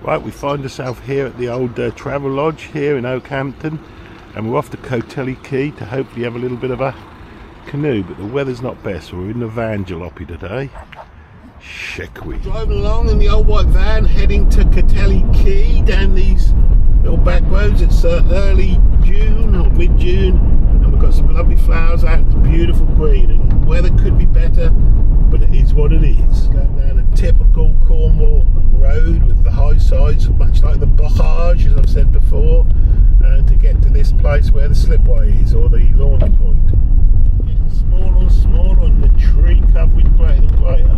Right, we find ourselves here at the old travel lodge here in Oakhampton, and we're off to Cotehelle Quay to hopefully have a little bit of a canoe, but the weather's not best, so we're in the van jalopy today. Shekwi. Driving along in the old white van heading to Cotehelle Quay down these little back roads. It's early June or mid-June, and we've got some lovely flowers out. It's beautiful green, and weather could be better, but it is what it is. Going down a typical Cornwall road with the high sides, much like the Bocage, as I've said before, to get to this place where the slipway is, or the launch point. Getting smaller and smaller, and the tree coverage greater and greater.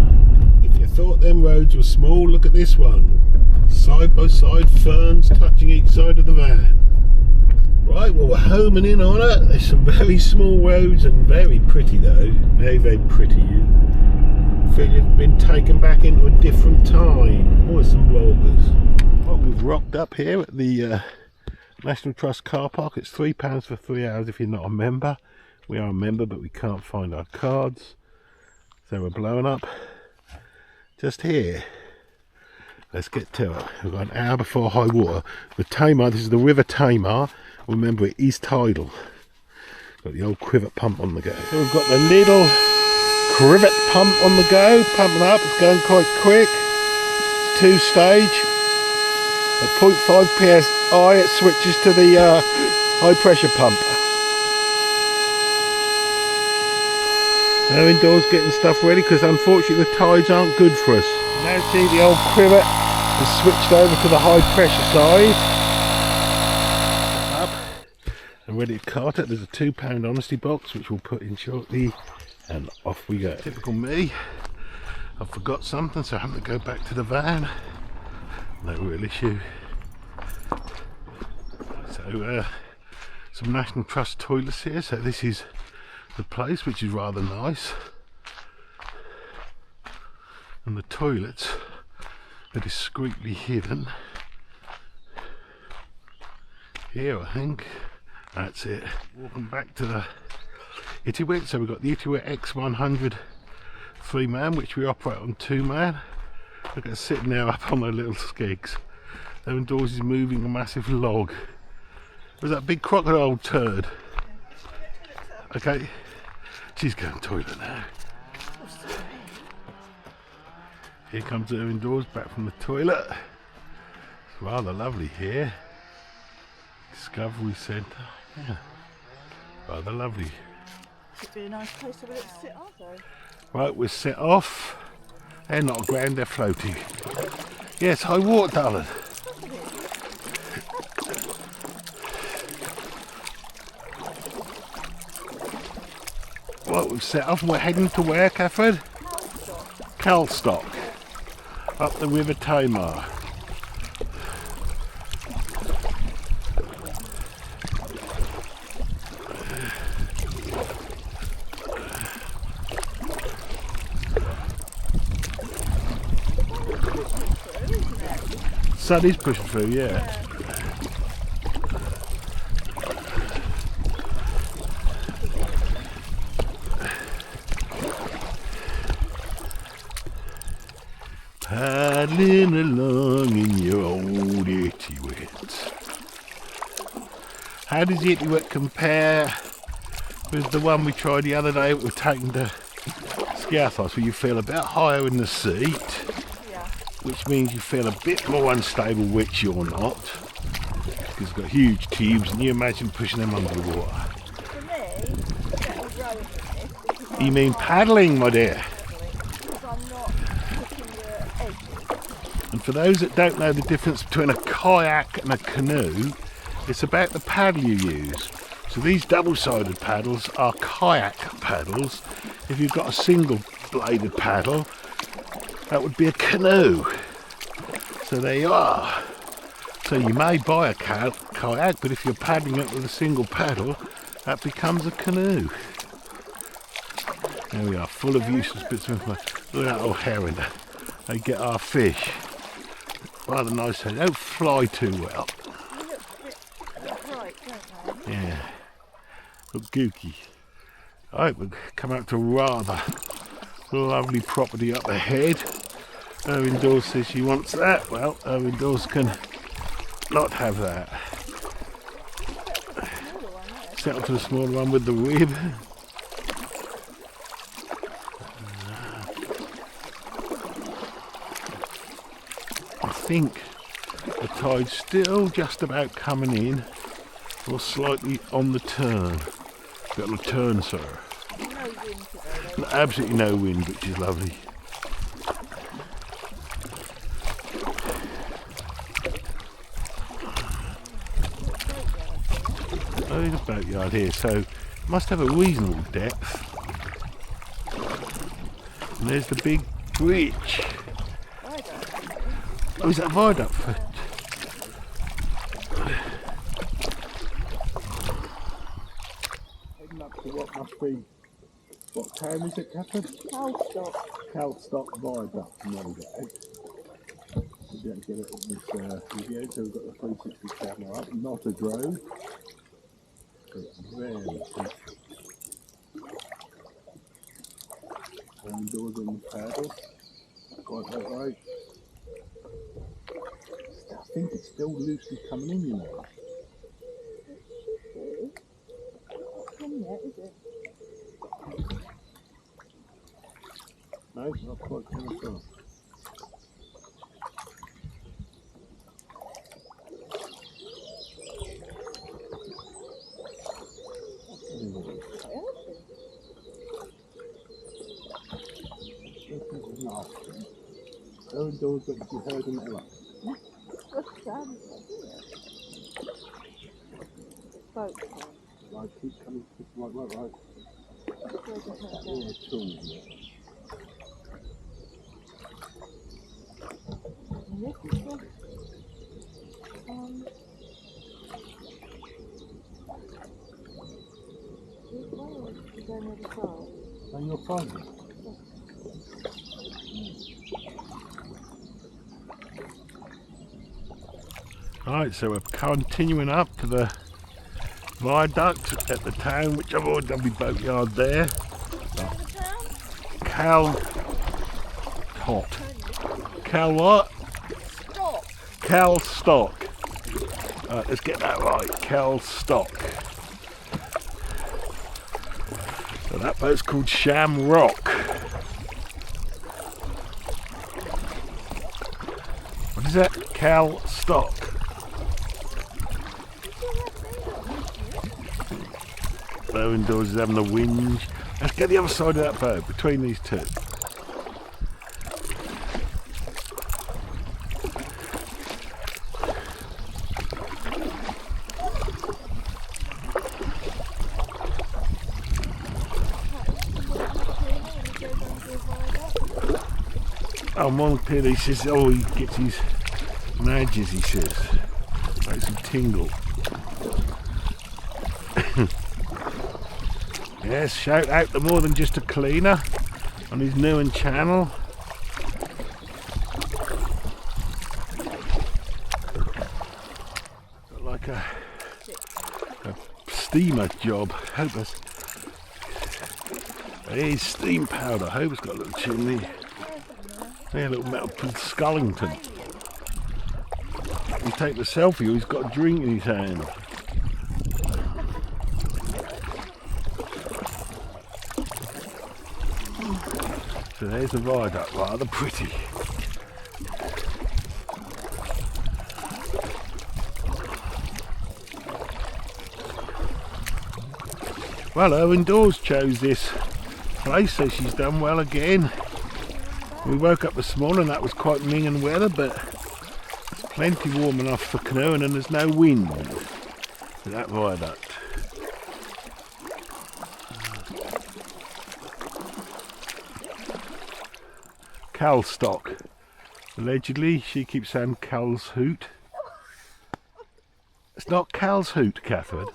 If you thought them roads were small, look at this one. Side by side, ferns touching each side of the van. Right, well, we're homing in on it. There's some very small roads and very pretty though. Very, very pretty. You feel you've been taken back into a different time. Oh, some rollers. Well, we've rocked up here at the National Trust car park. It's £3 for 3 hours if you're not a member. We are a member, but we can't find our cards. So we're blowing up just here. Let's get to it. We've got an hour before high water. The TAMAR, this is the River TAMAR. Remember, it is tidal. Got the old crivet pump on the go. So we've got the little crivet pump on the go, pumping up. It's going quite quick. It's two-stage. At 0.5 psi, it switches to the high-pressure pump. Now indoors getting stuff ready, because unfortunately the tides aren't good for us. Now see the old crivet has switched over to the high-pressure side. And ready to cart it. There's a £2 honesty box which we'll put in shortly, and off we go. Typical me, I forgot something, so I have to go back to the van. No real issue. So some National Trust toilets here, so this is the place, which is rather nice, and the toilets are discreetly hidden here, I think. That's it. Walking back to the Itiwit, so we've got the Itiwit X100 3-man, which we operate on 2-man. Look at us sitting there up on the little skigs. There indoors is moving a massive log. Was that big crocodile turd? Okay, she's going to the toilet now. Here comes her indoors, back from the toilet. It's rather lovely here. Discovery Centre. Yeah, rather lovely. It'd be a nice place to sit off though. Right, we're set off. They're not aground, they're floating. Yes, high water, darling. Right, we've set off and we're heading to where, Catherine? CALSTOCK. Up the River TAMAR. Sun is pushing through, yeah. Paddling along in your old Itiwit. How does the Itiwit compare with the one we tried the other day? We're taking to Skiathos, where you feel a bit higher in the seat, which means you feel a bit more unstable, which you're not, because it's got huge tubes, and you imagine pushing them under the water. For me, getting rowing with this. You mean paddling, my dear? Because I'm not hitting the edges. And for those that don't know the difference between a kayak and a canoe, it's about the paddle you use. So these double-sided paddles are kayak paddles. If you've got a single-bladed paddle, that would be a canoe. So there you are. So you may buy a kayak, but if you're paddling it with a single paddle, that becomes a canoe. There we are, full of useless bits of information. Look at that old herring. They get our fish. Rather nice. They don't fly too well. They look a bit bright, don't they? Yeah. Look gooky. Alright, we've come out to rather lovely property up ahead. Owen Dawes says she wants that. Well, Owen Dawes can not have that. Settle to the smaller one with the rib. I think the tide's still just about coming in, or slightly on the turn. Got on the turn, sir. No wind today, though. Absolutely no wind, which is lovely. Oh, there's a boatyard here, so must have a reasonable depth. And there's the big bridge. Oh, is that a viaduct? Heading up to what must be, what town is it, Catherine? CALSTOCK. CALSTOCK Viaduct. There we go. We'll be able to get it in this video, so we've got the 360 camera up, not a drone. It's very cheap. Doors on the paddle. Quite that right. I think it's still loosely coming in, you know. It should be. Not come yet, is it? No, not quite coming across. Owen Dawes got to be heard in that lot. What's that? Boat time. Right, keep coming. Right. Where's the head All down? the tools. And this is the... This way or is it going the other side? And you'll find it. Right, so we're continuing up to the viaduct at the town, which I've already done my boatyard there. Cal what? Stop! CALSTOCK. Right, let's get that right. CALSTOCK. So that boat's called Shamrock. What is that? CALSTOCK. Owen Dawes is having a whinge. Let's get the other side of that boat, between these two. Oh, Montpellier, he says, oh, he gets his nudges, he says. Makes him tingle. Yes, shout out to More Than Just a Cleaner on his new channel. Got like a steamer job. Hope that's... There's steam powder. Hope it's got a little chimney. Yeah, a little metal Scullington. You take the selfie, he's got a drink in his hand. So there's the viaduct, rather pretty. Well, Owen Dawes chose this place, so she's done well again. We woke up this morning, that was quite minging weather, but it's plenty warm enough for canoeing and there's no wind at that viaduct. CALSTOCK. Allegedly, she keeps saying Cal's Hoot. It's not Cal's Hoot, Catherine.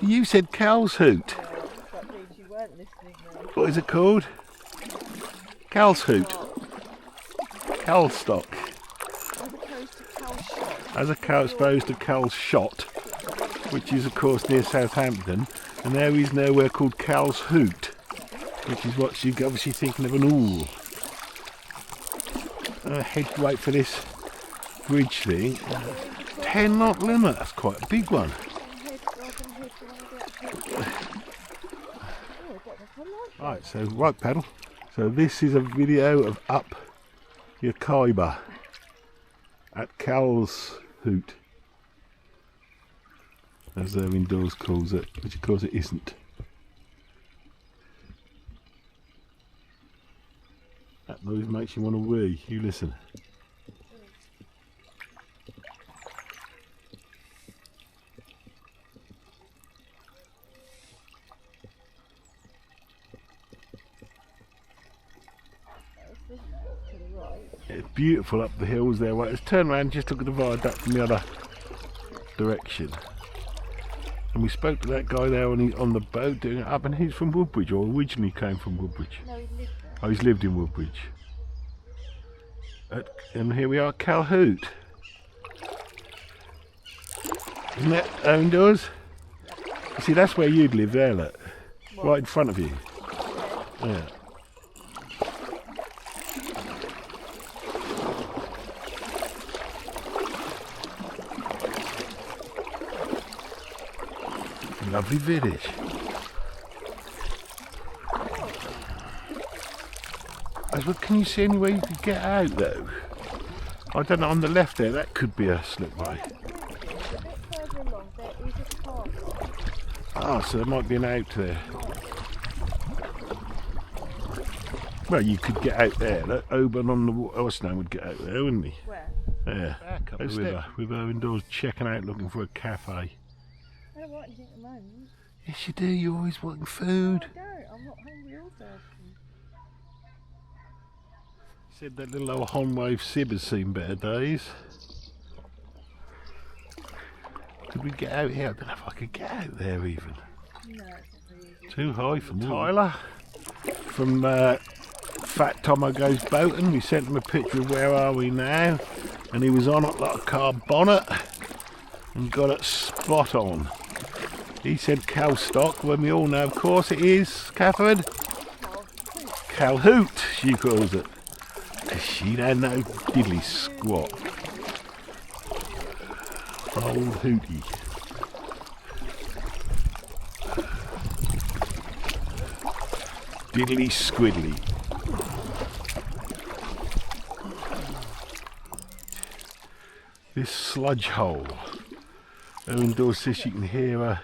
You said Cal's Hoot. That means you weren't listening then. What is it called? Cal's Hoot. CALSTOCK. As opposed to Cal's shot. As opposed to CAL's Shot, which is of course near Southampton, and there is nowhere called Cal's Hoot, which is what she's obviously thinking of an ool. head wait for this bridge thing. 10 knot limit, that's quite a big one. Right, so right paddle. So this is a video of up your Khyber at CALSTOCK, as their indoors calls it, which of course it isn't. That noise makes you want to wee. You listen. It's beautiful up the hills there. Well, let's turn around and just look at the viaduct from the other direction. And we spoke to that guy there on the boat doing it up, and he's from Woodbridge, or originally came from Woodbridge. No, he lived there. Oh, he's lived in Woodbridge. And here we are at CALSTOCK. Isn't that how indoors? You see, that's where you'd live there, look. What? Right in front of you. Yeah. Lovely village. Can you see any way you could get out though? I don't know, on the left there, that could be a slipway. A bit further along, there is a path. Ah, so there might be an out there. Well, you could get out there. That Oban on the Osno would get out there, wouldn't he? Where? Yeah. Back up the river. With her indoors checking out, looking for a cafe. I don't want anything at the moment. Yes, you do. You're always wanting food. No, I don't. I'm not hungry also. Said that little old Honwave Sib has seen better days. Could we get out here? I don't know if I could get out there even. No, it's not very easy. Too high for Tyler. From Fat Tomo Goes Boating. We sent him a picture of where are we now. And he was on it like a car bonnet. And got it spot on. He said CALSTOCK, when we all know, of course it is, Catherine. CALSTOCK, she calls it. Cause she don't know diddly squat. Old hootie. Diddly squiddly. This sludge hole. Her indoors says you can hear a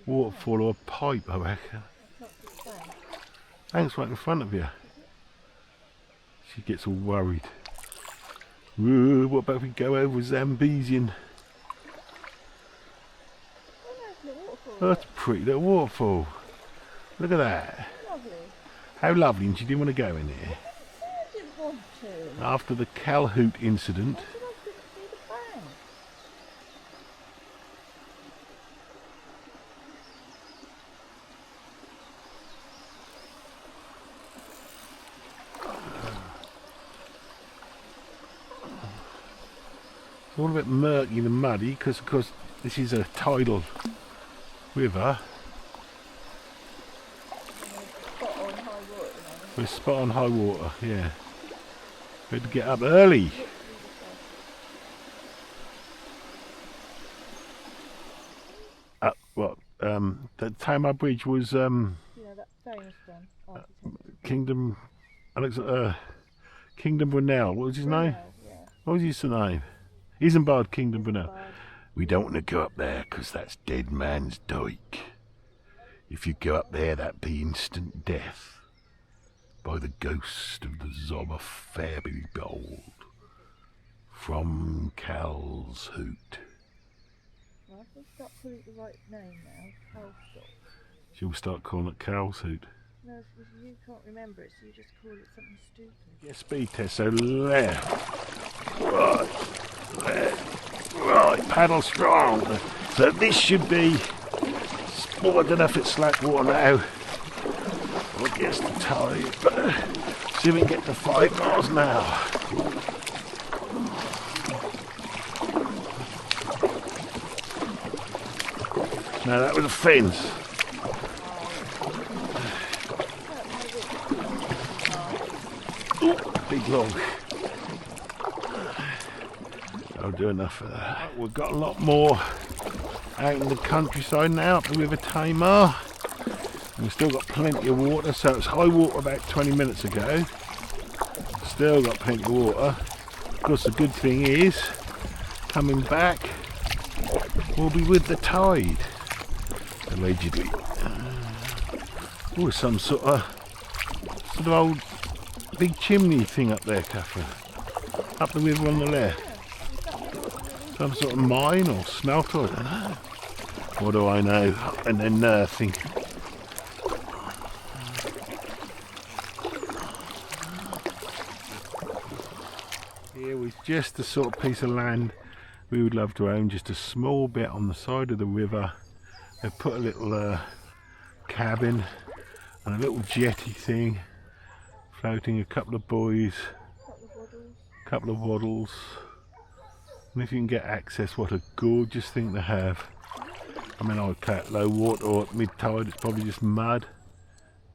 waterfall or a pipe, I reckon. Thanks, right in front of you. She gets all worried. Whoa, what about if we go over Zambesian? Oh, that's a pretty little waterfall. Look at that. Lovely. How lovely, and she didn't want to go in here. I didn't want to. After the CALSTOCK incident. I said I couldn't see the bank. It's all a bit murky and muddy because, of course, this is a tidal river. We're spot on high water, yeah. We had to get up early. The TAMAR bridge was Yeah, that famous one. Kingdom Brunel. What was his name? Yeah. What was his name? Isambard Kingdom Brunel. We don't want to go up there because that's dead man's dyke. If you go up there, that'd be instant death by the ghost of the Zobber Fairby Bold from CALSTOCK. Well, if we start calling it the right name now, CALSTOCK. She'll start calling it CALSTOCK. No, because you can't remember it, so you just call it something stupid. Yeah, speed test, so left, right, paddle strong. So this should be, well, I don't know if it's slack water now, or against the tide, but see if we can get to 5 miles an hour. No, that was a fence. Ooh, big log. That'll do enough of that. We've got a lot more out in the countryside now, up the River TAMAR. And we've still got plenty of water, so it's high water about 20 minutes ago. Still got plenty of water. Of course, the good thing is, coming back, we'll be with the tide, allegedly. Oh, some sort of old big chimney thing up there, Catherine. Up the river on the left. Some sort of mine or smelter, I don't know. What do I know? And then nothing. Here was just the sort of piece of land we would love to own, just a small bit on the side of the river. They put a little cabin and a little jetty thing, floating a couple of buoys, a couple of waddles. And if you can get access, what a gorgeous thing to have. I mean, I would cut low water or at mid-tide, it's probably just mud,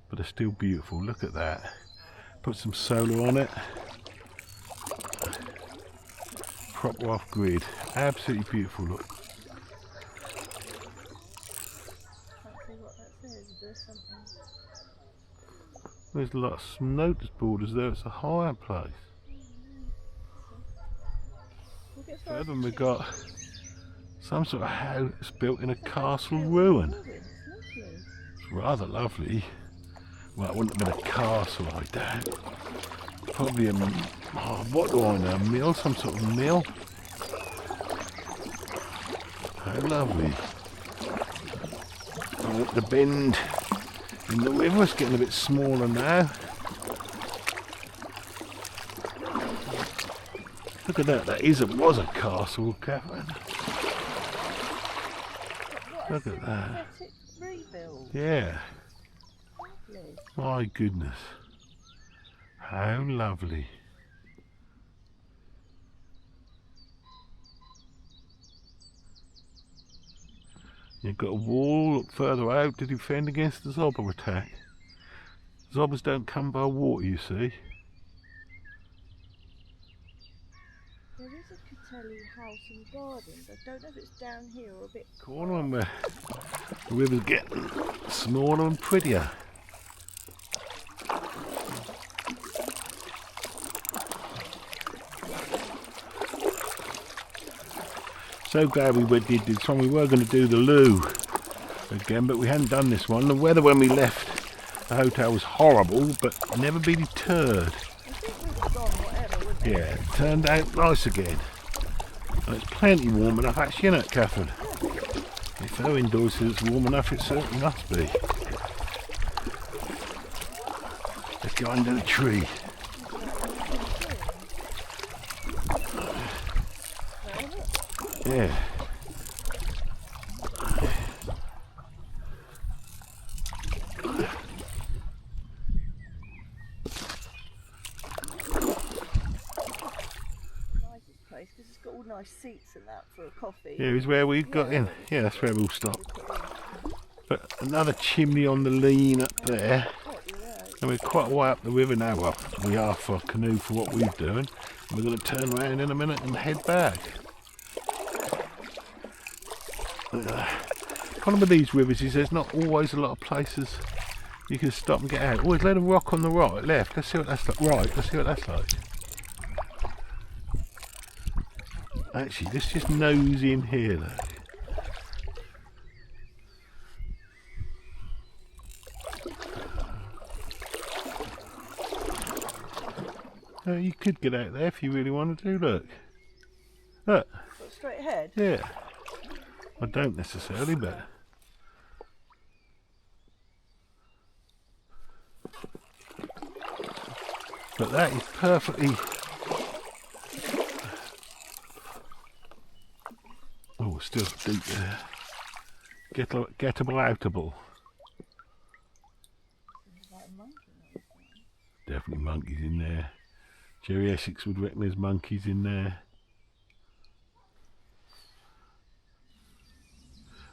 but it's still beautiful. Look at that. Put some solar on it. Proper off grid. Absolutely beautiful, look. There's a lot of notice borders there, it's a higher place. Further we've got some sort of house built in a castle ruin. It's rather lovely. Well, it wouldn't have been a castle, I doubt. Probably a, what do I know, a mill, some sort of mill. How lovely. And the bend in the river is getting a bit smaller now. Look at that, that was a castle, Catherine. Look at that. Yeah. My goodness. How lovely. You've got a wall further out to defend against the zobber attack. Zobbers don't come by water, you see. There is a Cotehelle house and garden, but I don't know if it's down here or a bit corner on where the river's getting smaller and prettier. So glad we did this one. We were going to do the loo again, but we hadn't done this one. The weather when we left the hotel was horrible, but never be deterred. Yeah, it turned out nice again. And it's plenty warm enough, actually, isn't it, Catherine? If her indoors says it's warm enough, it certainly must be. Let's go under the tree. Yeah. Because it's got all nice seats and that for a coffee. Here is where we got in. Yeah, that's where we'll stop. But another chimney on the lean up there. And we're quite a way up the river now. Well, we are for Canoe for what we're doing. And we're going to turn around in a minute and head back. The problem with these rivers is there's not always a lot of places you can stop and get out. Always let a rock on the right, left. Let's see what that's like. Right, let's see what that's like. Actually, let's just nose in here, look. You could get out there if you really wanted to, look. Look. Straight ahead? Yeah. I don't necessarily, but... But that is perfectly... Oh, still deep there. Gettable, outable. Definitely monkeys in there. Jerry Essex would reckon there's monkeys in there.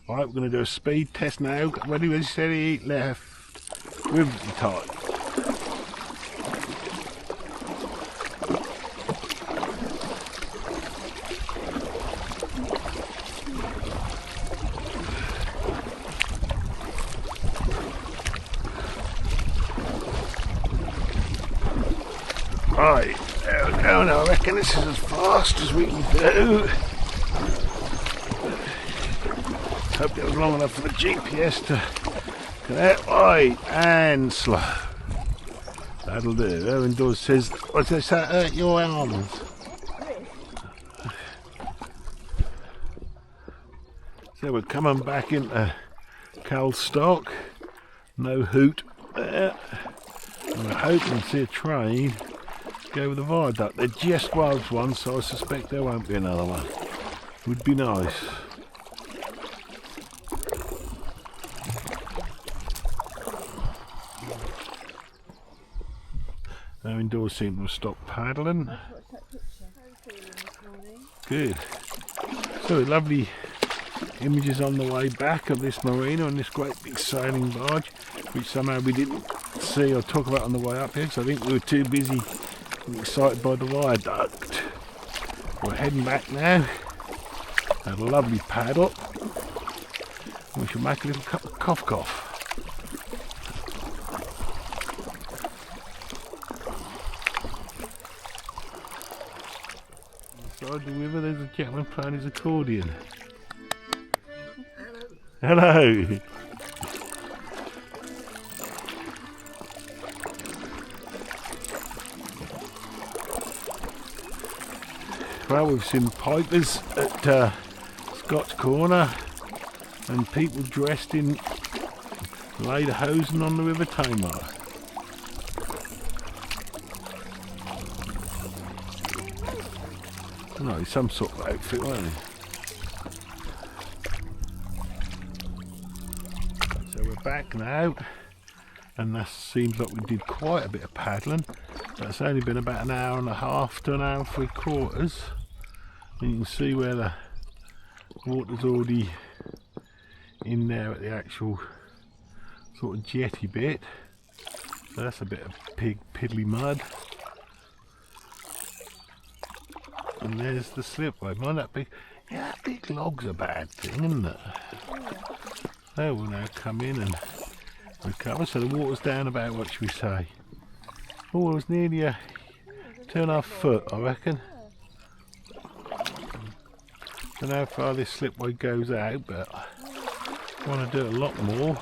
Alright, we're going to do a speed test now. Ready, steady, left. With the tide. Right, there we go. Now I reckon this is as fast as we can do. Hope it was long enough for the GPS to connect. Right, and slow. That'll do. Owen Dawes says, what's this, that hurt your arms? So we're coming back into CALSTOCK. No hoot there. And we're hoping to see a train go over the viaduct. There just was one, so I suspect there won't be another one. Would be nice. Owen Dawes seem to have stopped paddling. Good. So lovely images on the way back of this marina and this great big sailing barge, which somehow we didn't see or talk about on the way up here, because I think we were too busy and excited by the viaduct. We're heading back now. Had a lovely paddle. We shall make a little cup of cough. Beside the river there's a gentleman playing his accordion. Hello! Well, we've seen pipers at Scott's Corner and people dressed in lederhosen on the River Tamar. No, some sort of outfit, weren't they? So we're back now, and that seems like we did quite a bit of paddling. That's only been about an hour and a half to an hour and 3/4. And you can see where the water's already in there at the actual sort of jetty bit. So that's a bit of piddly mud. And there's the slipway. Mind that big, yeah, that big log's a bad thing, isn't it? So we'll now come in and recover. So the water's down about, what should we say? Oh, it was nearly a 2.5 foot, I reckon. I don't know how far this slipway goes out, but I want to do it a lot more.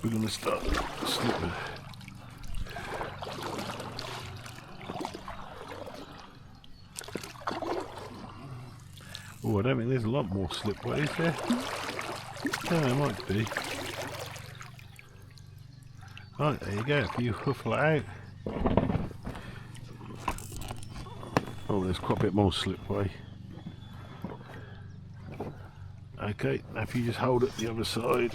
We're going to start slipping. Oh, I don't think there's a lot more slipway, is there? No, there might be. Right, there you go, if you huffle out. Oh, there's quite a bit more slipway. Okay, now if you just hold it the other side.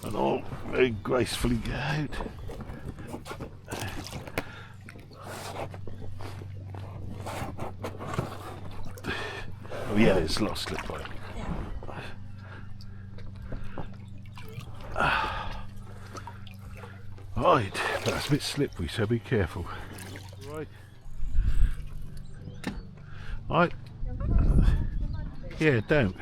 And I'll very gracefully get out. Oh yeah, there's a lot of slipway. Right, that's a bit slippery, so be careful. Right. Right. Yeah, don't.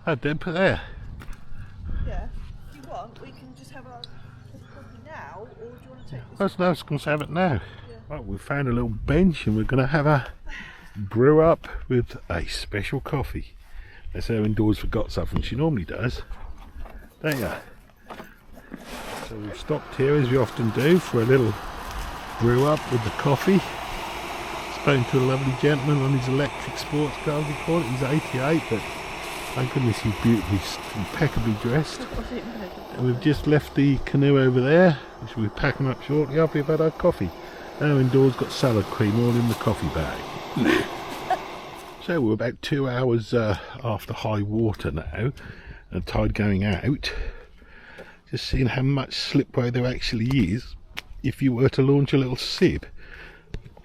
I did put there. Yeah, if you want, we can just have a coffee now, or do you want to take this? That's nice, going to have it now. Yeah. Right, we found a little bench and we're going to have a brew up with a special coffee. Let's say Owen Dawes forgot something, she normally does. There you are. So we've stopped here as we often do for a little brew up with the coffee. Spoken to a lovely gentleman on his electric sports car, as he called it. He's 88, but thank goodness he's beautifully, impeccably dressed. And we've just left the canoe over there, which we'll be packing up shortly after we've had our coffee. Owen Dawes got salad cream all in the coffee bag. So we're about 2 hours after high water now, and tide going out. Just seeing how much slipway there actually is. If you were to launch a little sib,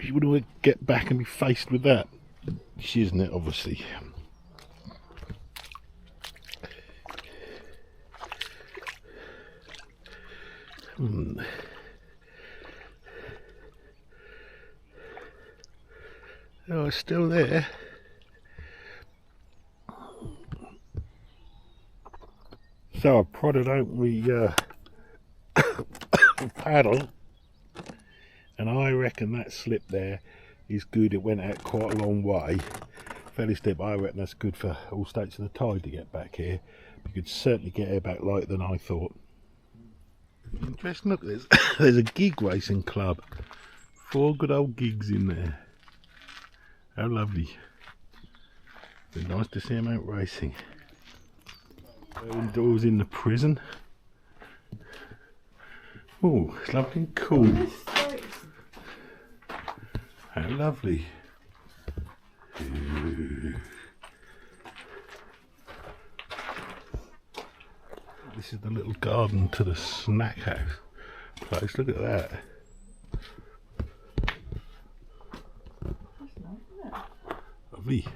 you would get back and be faced with that. Which isn't it, obviously. Oh, it's still there. So I prodded open the paddle, and I reckon that slip there is good. It went out quite a long way, fairly steep. I reckon that's good for all states of the tide to get back here. You could certainly get here back lighter than I thought. Interesting, look, there's a gig racing club. 4 good old gigs in there. How lovely. It's nice to see them out racing. Indoors in the prison. Oh, it's lovely and cool. How lovely. This is the little garden to the snack house place. Look at that. Lovely.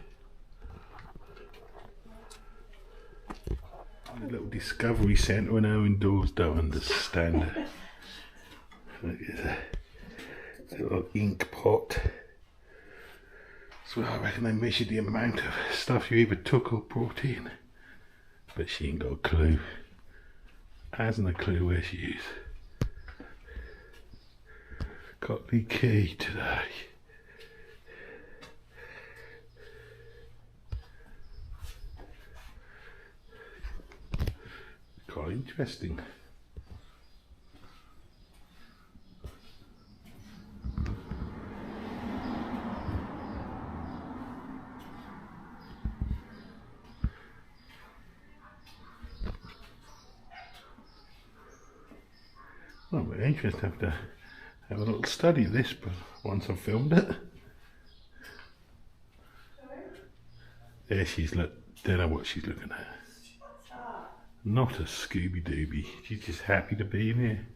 A little discovery centre when our indoors don't understand it. Look at that. It's a little ink pot. So I reckon they measured the amount of stuff you either took or brought in. But she ain't got a clue. Hasn't a clue where she is. Got the key today. Quite interesting. Not very interesting. I have to have a little study of this, but once I've filmed it. There she's look. Don't know what she's looking at. Not a Scooby Dooby. She's just happy to be in here.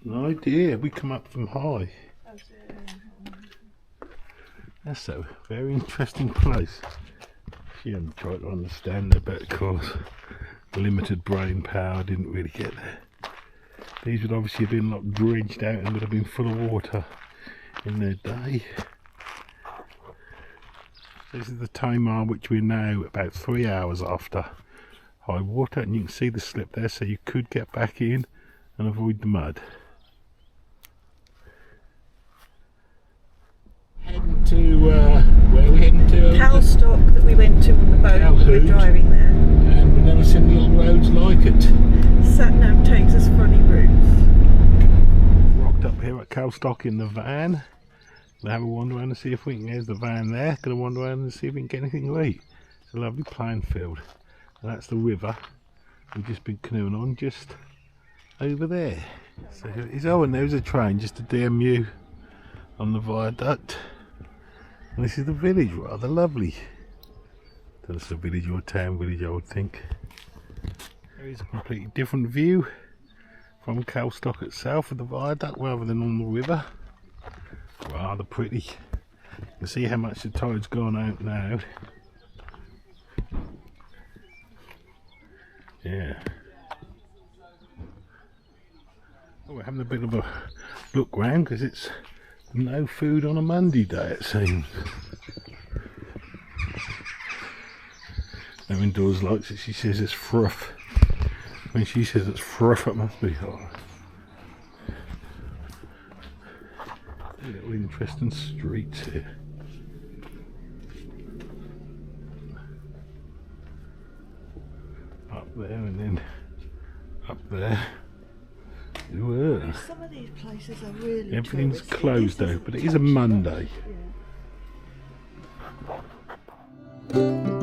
No idea. We come up from high. That's a very interesting place. She hadn't tried to understand it, but of course, limited brain power didn't really get there. These would obviously have been like dredged out and would have been full of water in their day. This is the TAMAR, which we're now about 3 hours after high water, and you can see the slip there, so you could get back in and avoid the mud. Heading to where are we heading to? CALSTOCK that we went to on the boat. We were driving there, and we've never seen little roads like it. Sat nav takes us funny routes. Rocked up here at CALSTOCK in the van. We'll have a wander around and see if we can. There's the van there. Gonna wander around and see if we can get anything to eat. It's a lovely playing field. And that's the river we've just been canoeing on, just over there. So it's, oh, and there's a train, just a DMU on the viaduct. And this is the village, rather lovely. Don't know if it's a village or a town village, I would think. There is a completely different view from CALSTOCK itself, with the viaduct rather than on the river. Rather pretty. You can see how much the tide's gone out now. Yeah. Oh, we're having a bit of a look round because it's no food on a Monday day, it seems. No indoors likes it. She says it's fruff. When she says it's fruff, it must be hot. Little interesting streets here. Up there and then up there. Whoa. Some of these places are really everything's closed though, but it is a Monday. Yeah.